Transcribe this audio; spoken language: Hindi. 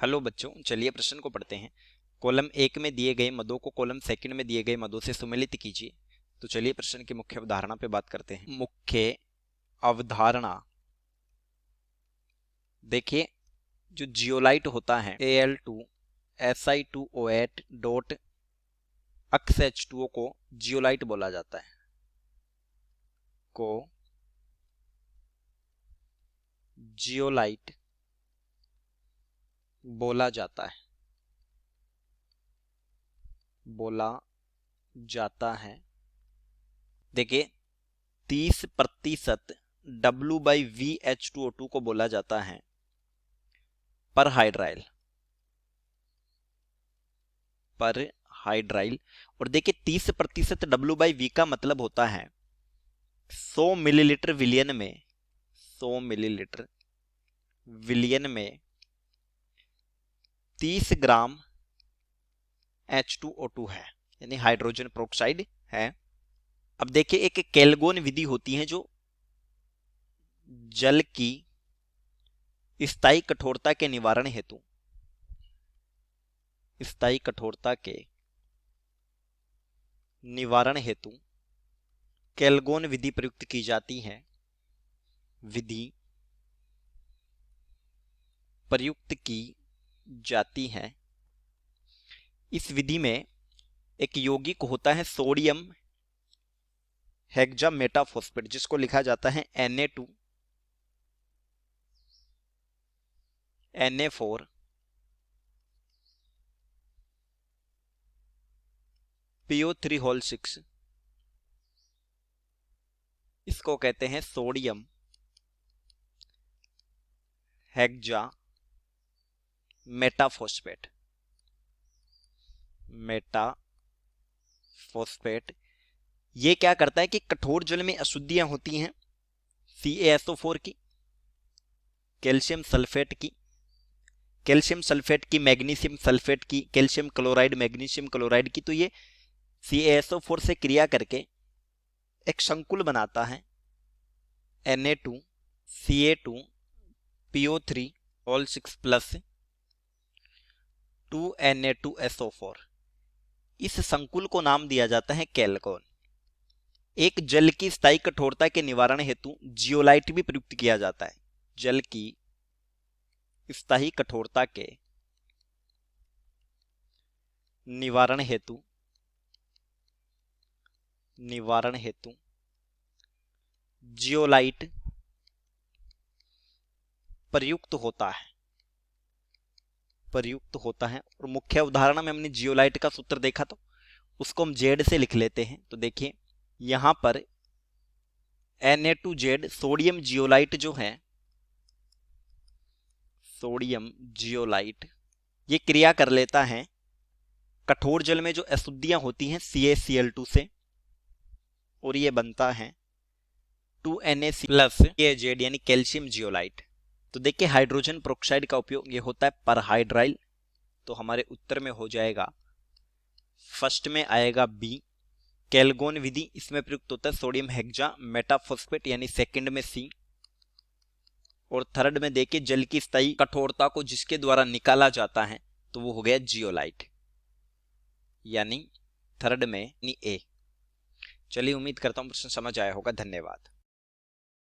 हेलो बच्चों, चलिए प्रश्न को पढ़ते हैं। कॉलम 1 में दिए गए मदों को कॉलम सेकंड में दिए गए मदों से सुमेलित कीजिए। तो चलिए प्रश्न की मुख्य अवधारणा पे बात करते हैं। मुख्य अवधारणा देखिए, जो जियोलाइट होता है Al2Si2O8 डॉट H2O को जियोलाइट बोला जाता है, को जियोलाइट बोला जाता है। देखिए, 30% W/VH2O2 को बोला जाता है पर हाइड्राइल। और देखिए, 30% W/V का मतलब होता है 100 मिलीलीटर विलियन में 100 मिलीलीटर विलियन में 30 ग्राम H2O2 है, यानी हाइड्रोजन पेरोक्साइड है। अब देखिए, एक केल्गोन विधि होती है जो जल की स्थायी कठोरता के निवारण हेतु केल्गोन विधि प्रयुक्त की जाती है। इस विधि में एक यौगिक होता है सोडियम हेक्सामेटाफॉस्फेट, जिसको लिखा जाता है Na2Na4 PO3 इसको कहते हैं सोडियम हेक्सामेटाफॉस्फेट। ये क्या करता है कि कठोर जल में अशुद्धियां होती हैं CaSO4 की, कैल्शियम सल्फेट की, मैग्नीशियम सल्फेट की, कैल्शियम क्लोराइड, मैग्नीशियम क्लोराइड की, तो ये CaSO4 से क्रिया करके एक संकुल बनाता है Na2Ca2PO3 प्लस 2Na2SO4। इस संकुल को नाम दिया जाता है केल्गोन। एक जल की स्थायी कठोरता के निवारण हेतु जियोलाइट भी प्रयुक्त किया जाता है। जल की स्थायी कठोरता के निवारण हेतु जियोलाइट प्रयुक्त होता है। और मुख्य उदाहरण में हमने जियोलाइट का सूत्र देखा, तो उसको हम जेड से लिख लेते हैं। तो देखिए, यहां पर Na2Z सोडियम जियोलाइट जो है, सोडियम जियोलाइट ये क्रिया कर लेता है कठोर जल में जो अशुद्धियां होती हैं CaCl2 से, और ये बनता है 2Na प्लस AZ यानी कैल्शियम जियोलाइट। तो देखिए, हाइड्रोजन पेरोक्साइड का उपयोग ये होता है परहाइड्राइल। तो हमारे उत्तर में हो जाएगा, फर्स्ट में आएगा बी केल्गोन विधि, इसमें प्रयुक्त होता है सोडियम हेक्सामेटाफॉस्फेट, यानी सेकंड में सी। और थर्ड में देखिए, जल की स्थायी कठोरता को जिसके द्वारा निकाला जाता है तो वो हो गया जियोलाइट, यानी थर्ड में ए। चलिए, उम्मीद करता हूं प्रश्न समझ आया होगा। धन्यवाद।